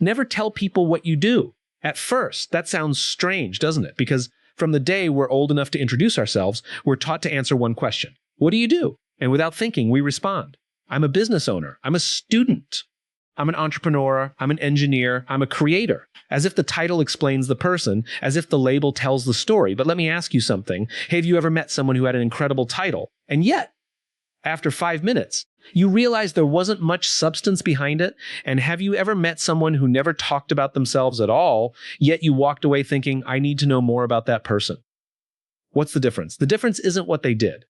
Never tell people what you do. At first, that sounds strange, doesn't it? Because from the day we're old enough to introduce ourselves, we're taught to answer one question. What do you do? And without thinking, we respond. I'm a business owner. I'm a student. I'm an entrepreneur. I'm an engineer. I'm a creator. As if the title explains the person, as if the label tells the story. But let me ask you something. Have you ever met someone who had an incredible title? And yet, after 5 minutes, you realize there wasn't much substance behind it? And have you ever met someone who never talked about themselves at all, yet you walked away thinking, I need to know more about that person? What's the difference? The difference isn't what they did.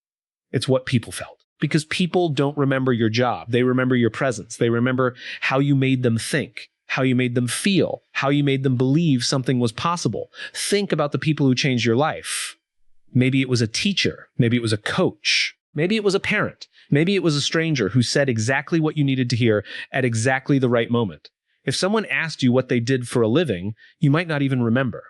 It's what people felt. Because people don't remember your job. They remember your presence. They remember how you made them think, how you made them feel, how you made them believe something was possible. Think about the people who changed your life. Maybe it was a teacher. Maybe it was a coach. Maybe it was a parent. Maybe it was a stranger who said exactly what you needed to hear at exactly the right moment. If someone asked you what they did for a living, you might not even remember,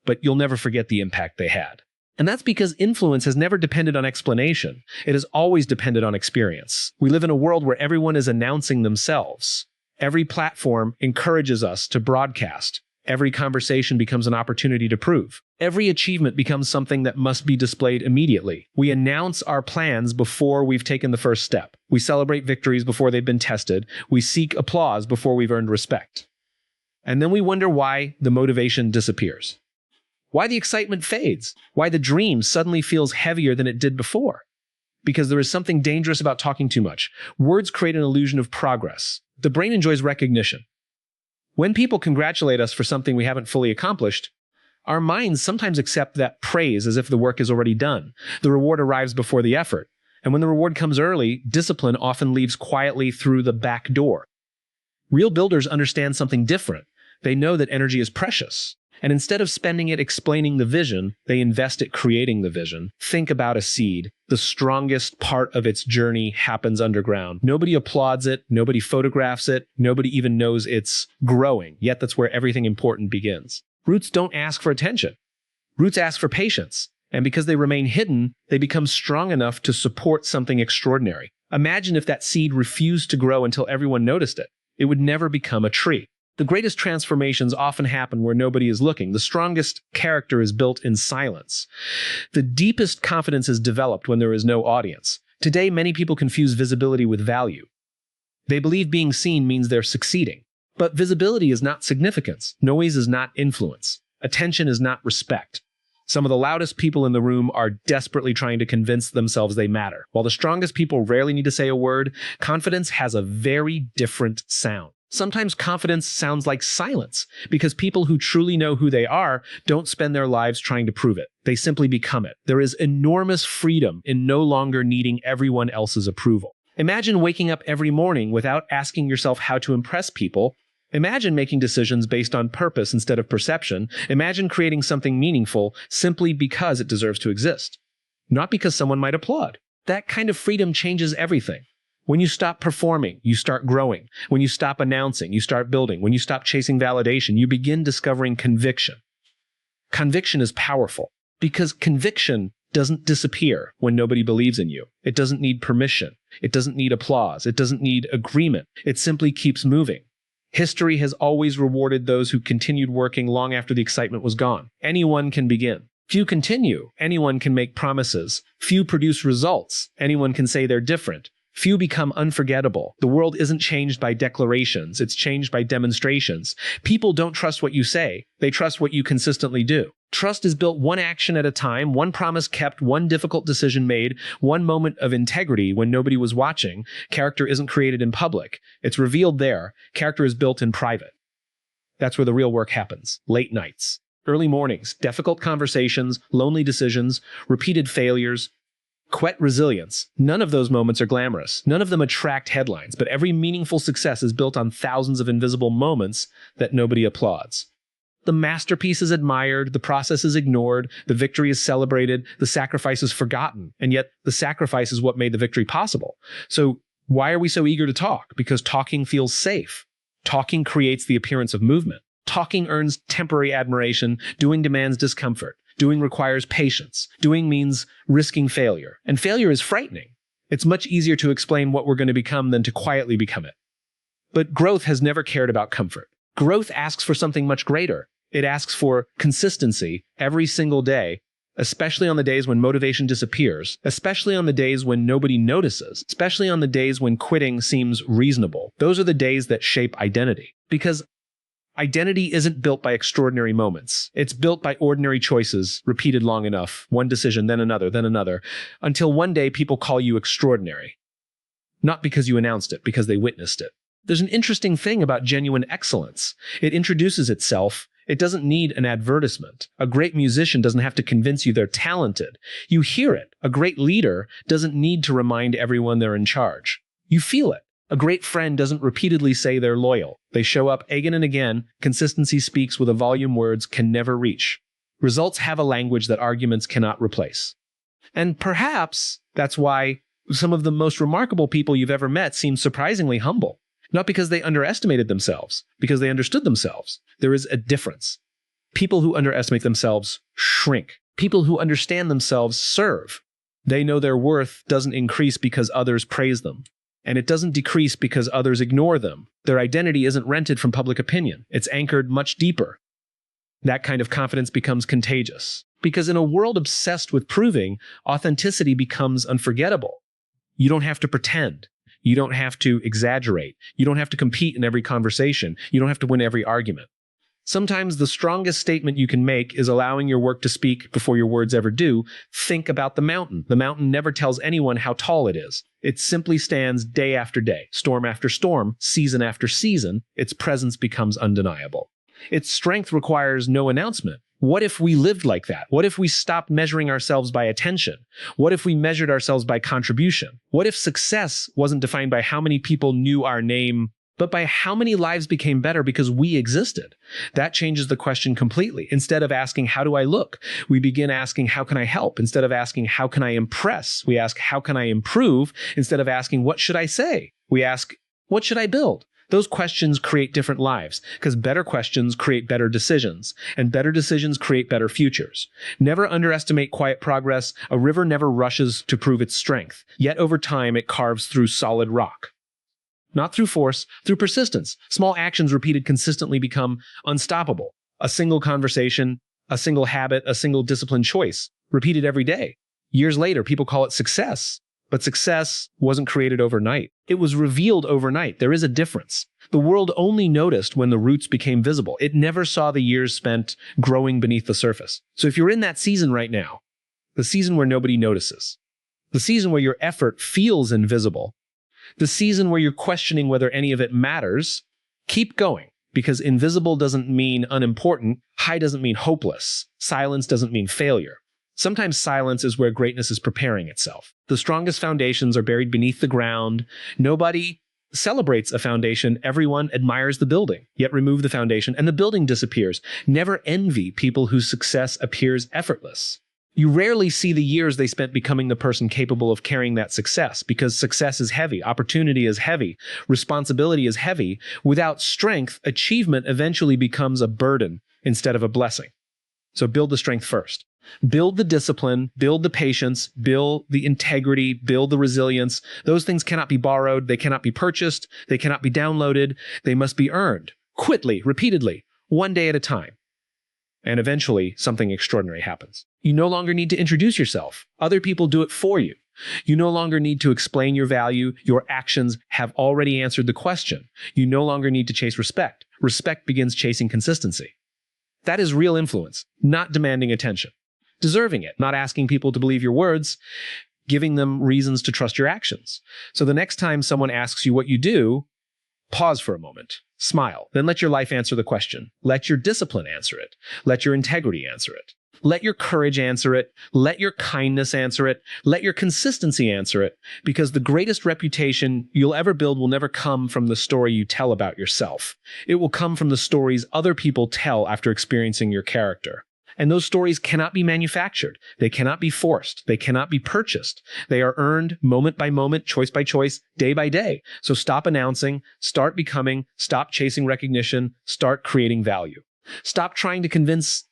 but you'll never forget the impact they had. And that's because influence has never depended on explanation. It has always depended on experience. We live in a world where everyone is announcing themselves. Every platform encourages us to broadcast. Every conversation becomes an opportunity to prove. Every achievement becomes something that must be displayed immediately. We announce our plans before we've taken the first step. We celebrate victories before they've been tested. We seek applause before we've earned respect. And then we wonder why the motivation disappears. Why the excitement fades. Why the dream suddenly feels heavier than it did before. Because there is something dangerous about talking too much. Words create an illusion of progress. The brain enjoys recognition. When people congratulate us for something we haven't fully accomplished, our minds sometimes accept that praise as if the work is already done. The reward arrives before the effort. And when the reward comes early, discipline often leaves quietly through the back door. Real builders understand something different. They know that energy is precious. And instead of spending it explaining the vision, they invest it creating the vision. Think about a seed. The strongest part of its journey happens underground. Nobody applauds it. Nobody photographs it. Nobody even knows it's growing. Yet that's where everything important begins. Roots don't ask for attention. Roots ask for patience. And because they remain hidden, they become strong enough to support something extraordinary. Imagine if that seed refused to grow until everyone noticed it. It would never become a tree. The greatest transformations often happen where nobody is looking. The strongest character is built in silence. The deepest confidence is developed when there is no audience. Today, many people confuse visibility with value. They believe being seen means they're succeeding. But visibility is not significance. Noise is not influence. Attention is not respect. Some of the loudest people in the room are desperately trying to convince themselves they matter. While the strongest people rarely need to say a word, confidence has a very different sound. Sometimes confidence sounds like silence, because people who truly know who they are don't spend their lives trying to prove it. They simply become it. There is enormous freedom in no longer needing everyone else's approval. Imagine waking up every morning without asking yourself how to impress people. Imagine making decisions based on purpose instead of perception. Imagine creating something meaningful simply because it deserves to exist, not because someone might applaud. That kind of freedom changes everything. When you stop performing, you start growing. When you stop announcing, you start building. When you stop chasing validation, you begin discovering conviction. Conviction is powerful because conviction doesn't disappear when nobody believes in you. It doesn't need permission. It doesn't need applause. It doesn't need agreement. It simply keeps moving. History has always rewarded those who continued working long after the excitement was gone. Anyone can begin. Few continue. Anyone can make promises. Few produce results. Anyone can say they're different. Few become unforgettable. The world isn't changed by declarations. It's changed by demonstrations. People don't trust what you say. They trust what you consistently do. Trust is built one action at a time, one promise kept, one difficult decision made, one moment of integrity when nobody was watching. Character isn't created in public. It's revealed there. Character is built in private. That's where the real work happens. Late nights, early mornings, difficult conversations, lonely decisions, repeated failures, quiet resilience. None of those moments are glamorous. None of them attract headlines, but every meaningful success is built on thousands of invisible moments that nobody applauds. The masterpiece is admired, the process is ignored, the victory is celebrated, the sacrifice is forgotten, and yet the sacrifice is what made the victory possible. So why are we so eager to talk? Because talking feels safe. Talking creates the appearance of movement. Talking earns temporary admiration. Doing demands discomfort. Doing requires patience. Doing means risking failure. And failure is frightening. It's much easier to explain what we're going to become than to quietly become it. But growth has never cared about comfort. Growth asks for something much greater. It asks for consistency every single day, especially on the days when motivation disappears, especially on the days when nobody notices, especially on the days when quitting seems reasonable. Those are the days that shape identity. Because identity isn't built by extraordinary moments. It's built by ordinary choices repeated long enough, one decision, then another, until one day people call you extraordinary. Not because you announced it, because they witnessed it. There's an interesting thing about genuine excellence. It introduces itself. It doesn't need an advertisement. A great musician doesn't have to convince you they're talented. You hear it. A great leader doesn't need to remind everyone they're in charge. You feel it. A great friend doesn't repeatedly say they're loyal. They show up again and again. Consistency speaks with a volume words can never reach. Results have a language that arguments cannot replace. And perhaps that's why some of the most remarkable people you've ever met seem surprisingly humble. Not because they underestimated themselves, because they understood themselves. There is a difference. People who underestimate themselves shrink. People who understand themselves serve. They know their worth doesn't increase because others praise them. And it doesn't decrease because others ignore them. Their identity isn't rented from public opinion. It's anchored much deeper. That kind of confidence becomes contagious. Because in a world obsessed with proving, authenticity becomes unforgettable. You don't have to pretend. You don't have to exaggerate. You don't have to compete in every conversation. You don't have to win every argument. Sometimes the strongest statement you can make is allowing your work to speak before your words ever do. Think about the mountain. The mountain never tells anyone how tall it is. It simply stands day after day, storm after storm, season after season. Its presence becomes undeniable. Its strength requires no announcement. What if we lived like that? What if we stopped measuring ourselves by attention? What if we measured ourselves by contribution? What if success wasn't defined by how many people knew our name, but by how many lives became better because we existed? That changes the question completely. Instead of asking, how do I look? We begin asking, how can I help? Instead of asking, how can I impress? We ask, how can I improve? Instead of asking, what should I say? We ask, what should I build? Those questions create different lives, because better questions create better decisions, and better decisions create better futures. Never underestimate quiet progress. A river never rushes to prove its strength, yet over time it carves through solid rock. Not through force, through persistence. Small actions repeated consistently become unstoppable. A single conversation, a single habit, a single disciplined choice, repeated every day. Years later, people call it success. But success wasn't created overnight. It was revealed overnight. There is a difference. The world only noticed when the roots became visible. It never saw the years spent growing beneath the surface. So if you're in that season right now, the season where nobody notices, the season where your effort feels invisible, the season where you're questioning whether any of it matters, keep going. Because invisible doesn't mean unimportant. High doesn't mean hopeless. Silence doesn't mean failure. Sometimes silence is where greatness is preparing itself. The strongest foundations are buried beneath the ground. Nobody celebrates a foundation. Everyone admires the building, yet remove the foundation and the building disappears. Never envy people whose success appears effortless. You rarely see the years they spent becoming the person capable of carrying that success, because success is heavy, opportunity is heavy, responsibility is heavy. Without strength, achievement eventually becomes a burden instead of a blessing. So build the strength first. Build the discipline, build the patience, build the integrity, build the resilience. Those things cannot be borrowed, they cannot be purchased, they cannot be downloaded, they must be earned, quickly, repeatedly, one day at a time. And eventually, something extraordinary happens. You no longer need to introduce yourself. Other people do it for you. You no longer need to explain your value. Your actions have already answered the question. You no longer need to chase respect. Respect begins chasing consistency. That is real influence, not demanding attention. Deserving it, not asking people to believe your words, giving them reasons to trust your actions. So the next time someone asks you what you do, pause for a moment, smile, then let your life answer the question. Let your discipline answer it. Let your integrity answer it. Let your courage answer it. Let your kindness answer it. Let your consistency answer it. Because the greatest reputation you'll ever build will never come from the story you tell about yourself. It will come from the stories other people tell after experiencing your character. And those stories cannot be manufactured. They cannot be forced. They cannot be purchased. They are earned moment by moment, choice by choice, day by day. So stop announcing, start becoming, stop chasing recognition, start creating value. Stop trying to convince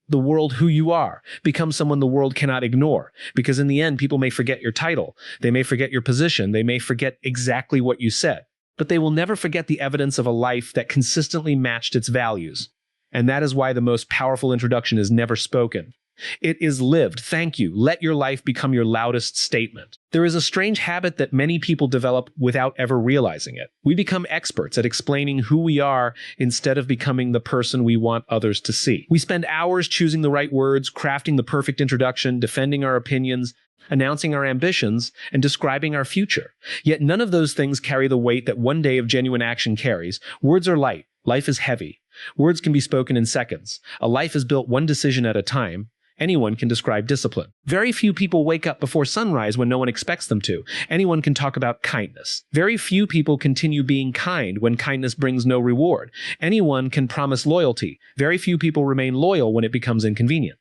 the world who you are. Become someone the world cannot ignore. Because in the end, people may forget your title. They may forget your position. They may forget exactly what you said. but they will never forget the evidence of a life that consistently matched its values. And that is why the most powerful introduction is never spoken. It is lived. Thank you. Let your life become your loudest statement. There is a strange habit that many people develop without ever realizing it. We become experts at explaining who we are instead of becoming the person we want others to see. We spend hours choosing the right words, crafting the perfect introduction, defending our opinions, announcing our ambitions, and describing our future. Yet none of those things carry the weight that one day of genuine action carries. Words are light. Life is heavy. Words can be spoken in seconds. A life is built one decision at a time. Anyone can describe discipline. Very few people wake up before sunrise when no one expects them to. Anyone can talk about kindness. Very few people continue being kind when kindness brings no reward. Anyone can promise loyalty. Very few people remain loyal when it becomes inconvenient.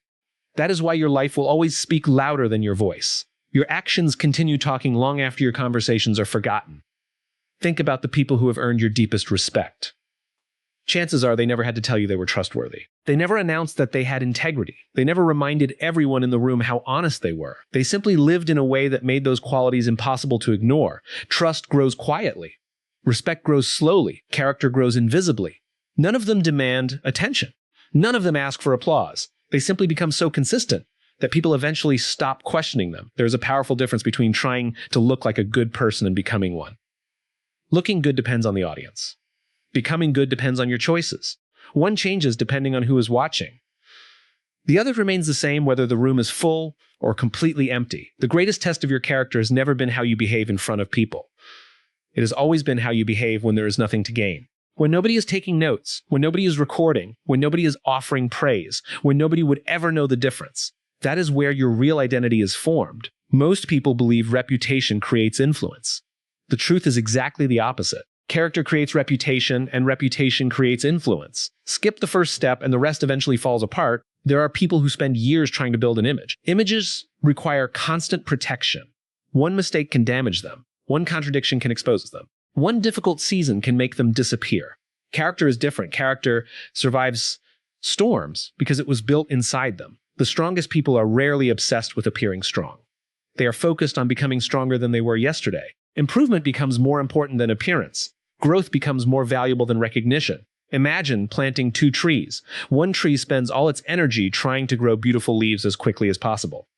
That is why your life will always speak louder than your voice. Your actions continue talking long after your conversations are forgotten. Think about the people who have earned your deepest respect. Chances are they never had to tell you they were trustworthy. They never announced that they had integrity. They never reminded everyone in the room how honest they were. They simply lived in a way that made those qualities impossible to ignore. Trust grows quietly. Respect grows slowly. Character grows invisibly. None of them demand attention. None of them ask for applause. They simply become so consistent that people eventually stop questioning them. There's a powerful difference between trying to look like a good person and becoming one. Looking good depends on the audience. Becoming good depends on your choices. One changes depending on who is watching. The other remains the same whether the room is full or completely empty. The greatest test of your character has never been how you behave in front of people. It has always been how you behave when there is nothing to gain. When nobody is taking notes, when nobody is recording, when nobody is offering praise, when nobody would ever know the difference. That is where your real identity is formed. Most people believe reputation creates influence. The truth is exactly the opposite. Character creates reputation, and reputation creates influence. Skip the first step, and the rest eventually falls apart. There are people who spend years trying to build an image. Images require constant protection. One mistake can damage them. One contradiction can expose them. One difficult season can make them disappear. Character is different. Character survives storms because it was built inside them. The strongest people are rarely obsessed with appearing strong. They are focused on becoming stronger than they were yesterday. Improvement becomes more important than appearance. Growth becomes more valuable than recognition. Imagine planting 2 trees. One tree spends all its energy trying to grow beautiful leaves as quickly as possible.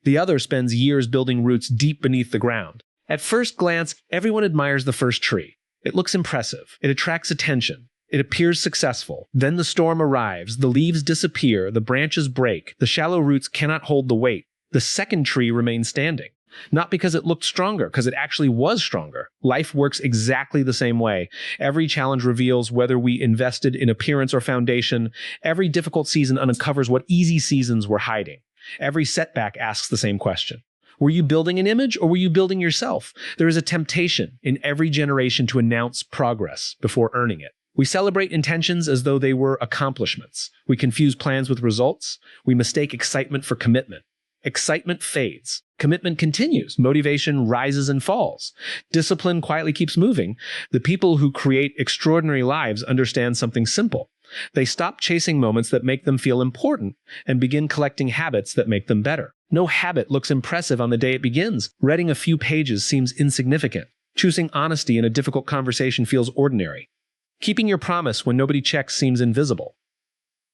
The other spends years building roots deep beneath the ground. At first glance, everyone admires the first tree. It looks impressive. It attracts attention. It appears successful. Then the storm arrives. The leaves disappear. The branches break. The shallow roots cannot hold the weight. The second tree remains standing. Not because it looked stronger, because it actually was stronger. Life works exactly the same way. Every challenge reveals whether we invested in appearance or foundation. Every difficult season uncovers what easy seasons were hiding. Every setback asks the same question. Were you building an image or were you building yourself? There is a temptation in every generation to announce progress before earning it. We celebrate intentions as though they were accomplishments. We confuse plans with results. We mistake excitement for commitment. Excitement fades. Commitment continues. Motivation rises and falls. Discipline quietly keeps moving. The people who create extraordinary lives understand something simple. They stop chasing moments that make them feel important and begin collecting habits that make them better. No habit looks impressive on the day it begins. Reading a few pages seems insignificant. Choosing honesty in a difficult conversation feels ordinary. Keeping your promise when nobody checks seems invisible.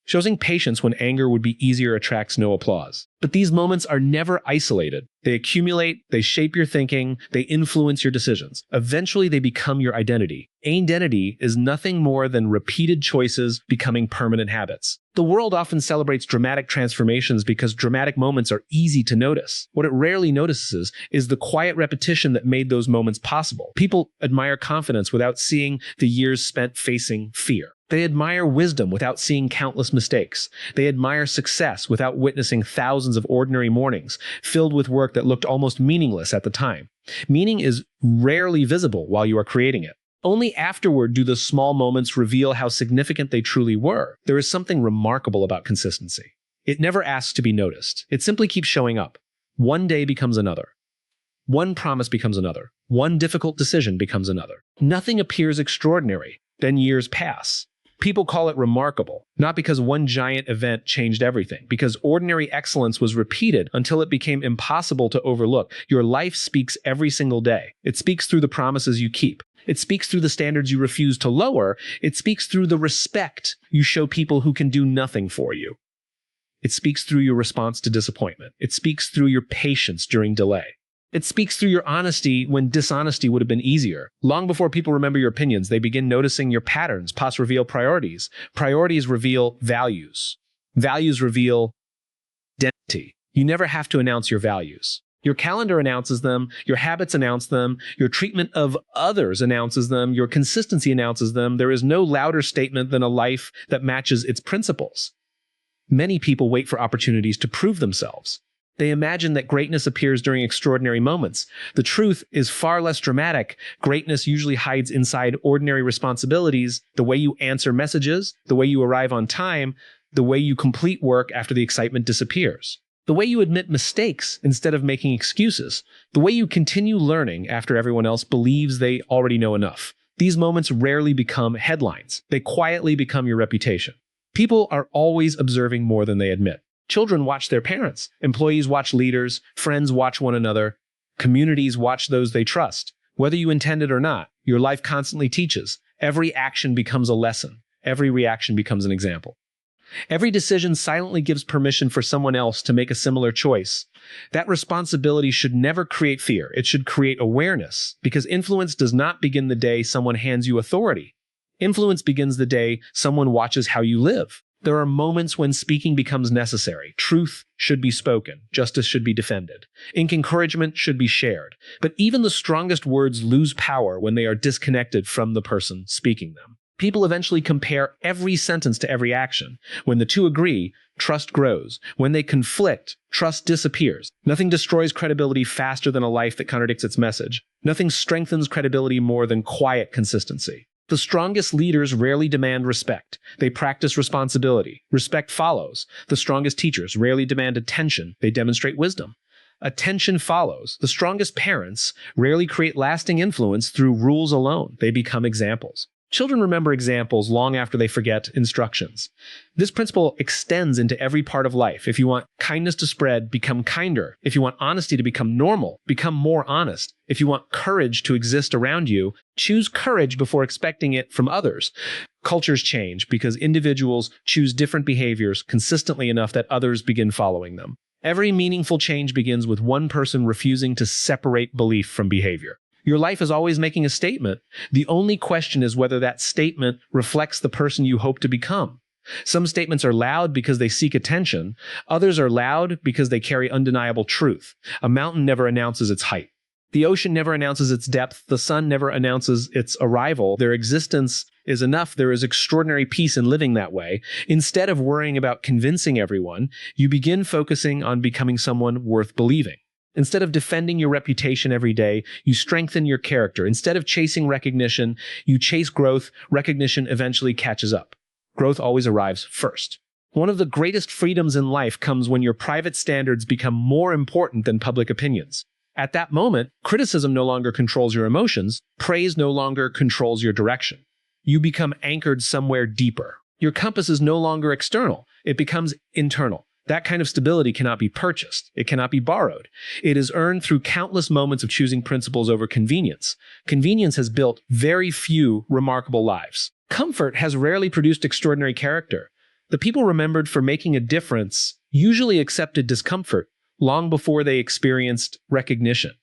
Showing patience when anger would be easier attracts no applause. But these moments are never isolated. They accumulate, they shape your thinking, they influence your decisions. Eventually, they become your identity. Identity is nothing more than repeated choices becoming permanent habits. The world often celebrates dramatic transformations because dramatic moments are easy to notice. What it rarely notices is the quiet repetition that made those moments possible. People admire confidence without seeing the years spent facing fear. They admire wisdom without seeing countless mistakes. They admire success without witnessing thousands of ordinary mornings filled with work that looked almost meaningless at the time. Meaning is rarely visible while you are creating it. Only afterward do the small moments reveal how significant they truly were. There is something remarkable about consistency. It never asks to be noticed. It simply keeps showing up. One day becomes another. One promise becomes another. One difficult decision becomes another. Nothing appears extraordinary. Then years pass. People call it remarkable, not because one giant event changed everything, because ordinary excellence was repeated until it became impossible to overlook. Your life speaks every single day. It speaks through the promises you keep, It speaks through the standards you refuse to lower. It speaks through the respect you show people who can do nothing for you. It speaks through your response to disappointment. It speaks through your patience during delay. It speaks through your honesty when dishonesty would have been easier. Long before people remember your opinions, they begin noticing your patterns. Past reveal priorities. Priorities reveal values. Values reveal identity. You never have to announce your values. Your calendar announces them, your habits announce them, your treatment of others announces them, your consistency announces them. There is no louder statement than a life that matches its principles. Many people wait for opportunities to prove themselves. They imagine that greatness appears during extraordinary moments. The truth is far less dramatic. Greatness usually hides inside ordinary responsibilities, the way you answer messages, the way you arrive on time, the way you complete work after the excitement disappears. The way you admit mistakes instead of making excuses. The way you continue learning after everyone else believes they already know enough. These moments rarely become headlines. They quietly become your reputation. People are always observing more than they admit. Children watch their parents. Employees watch leaders. Friends watch one another. Communities watch those they trust. Whether you intend it or not, your life constantly teaches. Every action becomes a lesson. Every reaction becomes an example. Every decision silently gives permission for someone else to make a similar choice. That responsibility should never create fear. It should create awareness, because influence does not begin the day someone hands you authority. Influence begins the day someone watches how you live. There are moments when speaking becomes necessary. Truth should be spoken. Justice should be defended. Encouragement should be shared. But even the strongest words lose power when they are disconnected from the person speaking them. People eventually compare every sentence to every action. When the two agree, trust grows. When they conflict, trust disappears. Nothing destroys credibility faster than a life that contradicts its message. Nothing strengthens credibility more than quiet consistency. The strongest leaders rarely demand respect. They practice responsibility. Respect follows. The strongest teachers rarely demand attention. They demonstrate wisdom. Attention follows. The strongest parents rarely create lasting influence through rules alone. They become examples. Children remember examples long after they forget instructions. This principle extends into every part of life. If you want kindness to spread, become kinder. If you want honesty to become normal, become more honest. If you want courage to exist around you, choose courage before expecting it from others. Cultures change because individuals choose different behaviors consistently enough that others begin following them. Every meaningful change begins with one person refusing to separate belief from behavior. Your life is always making a statement. The only question is whether that statement reflects the person you hope to become. Some statements are loud because they seek attention. Others are loud because they carry undeniable truth. A mountain never announces its height. The ocean never announces its depth. The sun never announces its arrival. Their existence is enough. There is extraordinary peace in living that way. Instead of worrying about convincing everyone, you begin focusing on becoming someone worth believing. Instead of defending your reputation every day, you strengthen your character. Instead of chasing recognition, you chase growth. Recognition eventually catches up. Growth always arrives first. One of the greatest freedoms in life comes when your private standards become more important than public opinions. At that moment, criticism no longer controls your emotions. Praise no longer controls your direction. You become anchored somewhere deeper. Your compass is no longer external. It becomes internal. That kind of stability cannot be purchased. It cannot be borrowed. It is earned through countless moments of choosing principles over convenience. Convenience has built very few remarkable lives. Comfort has rarely produced extraordinary character. The people remembered for making a difference usually accepted discomfort long before they experienced recognition.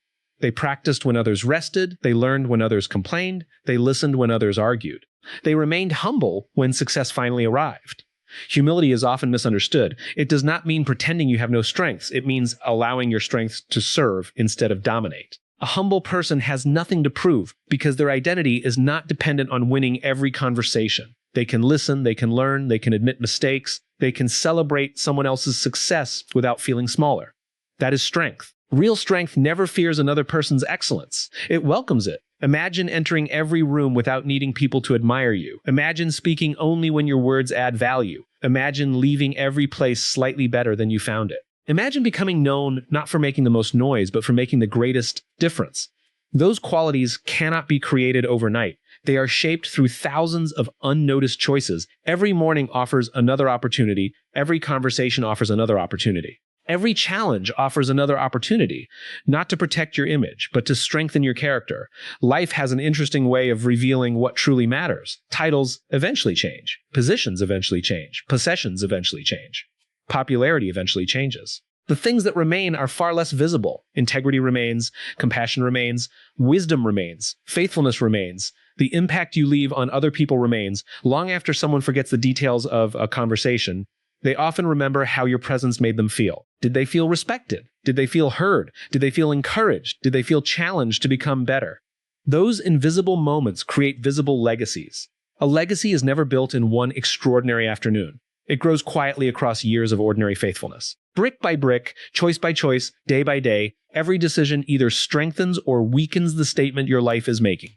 They practiced when others rested. They learned when others complained. They listened when others argued. They remained humble when success finally arrived. Humility is often misunderstood. It does not mean pretending you have no strengths. It means allowing your strengths to serve instead of dominate. A humble person has nothing to prove because their identity is not dependent on winning every conversation. They can listen, they can learn, they can admit mistakes, they can celebrate someone else's success without feeling smaller. That is strength. Real strength never fears another person's excellence. It welcomes it. Imagine entering every room without needing people to admire you. Imagine speaking only when your words add value. Imagine leaving every place slightly better than you found it. Imagine becoming known not for making the most noise, but for making the greatest difference. Those qualities cannot be created overnight. They are shaped through thousands of unnoticed choices. Every morning offers another opportunity. Every conversation offers another opportunity. Every challenge offers another opportunity, not to protect your image, but to strengthen your character. Life has an interesting way of revealing what truly matters. Titles eventually change. Positions eventually change. Possessions eventually change. Popularity eventually changes. The things that remain are far less visible. Integrity remains, compassion remains, wisdom remains, faithfulness remains. The impact you leave on other people remains. Long after someone forgets the details of a conversation, they often remember how your presence made them feel. Did they feel respected? Did they feel heard? Did they feel encouraged? Did they feel challenged to become better? Those invisible moments create visible legacies. A legacy is never built in one extraordinary afternoon. It grows quietly across years of ordinary faithfulness. Brick by brick, choice by choice, day by day, every decision either strengthens or weakens the statement your life is making.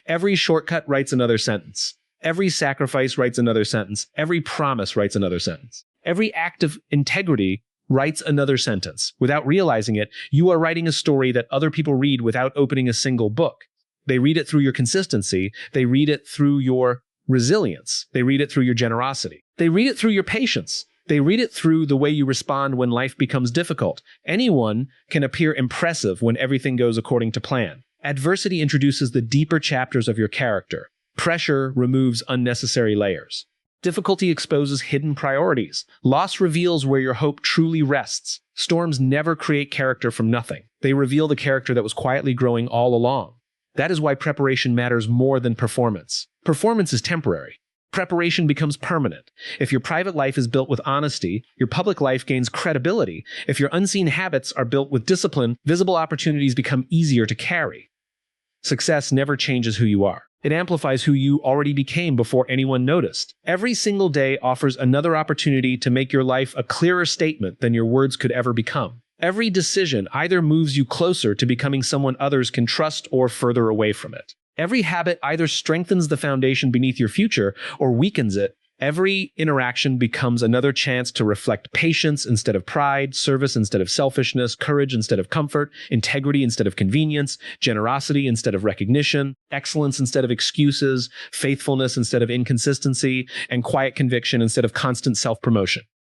Every shortcut writes another sentence. Every sacrifice writes another sentence. Every promise writes another sentence. Every act of integrity writes another sentence. Without realizing it, you are writing a story that other people read without opening a single book. They read it through your consistency. They read it through your resilience. They read it through your generosity. They read it through your patience. They read it through the way you respond when life becomes difficult. Anyone can appear impressive when everything goes according to plan. Adversity introduces the deeper chapters of your character. Pressure removes unnecessary layers. Difficulty exposes hidden priorities. Loss reveals where your hope truly rests. Storms never create character from nothing. They reveal the character that was quietly growing all along. That is why preparation matters more than performance. Performance is temporary. Preparation becomes permanent. If your private life is built with honesty, your public life gains credibility. If your unseen habits are built with discipline, visible opportunities become easier to carry. Success never changes who you are. It amplifies who you already became before anyone noticed. Every single day offers another opportunity to make your life a clearer statement than your words could ever become. Every decision either moves you closer to becoming someone others can trust or further away from it. Every habit either strengthens the foundation beneath your future or weakens it. Every interaction becomes another chance to reflect patience instead of pride, service instead of selfishness, courage instead of comfort, integrity instead of convenience, generosity instead of recognition, excellence instead of excuses, faithfulness instead of inconsistency, and quiet conviction instead of constant self-promotion.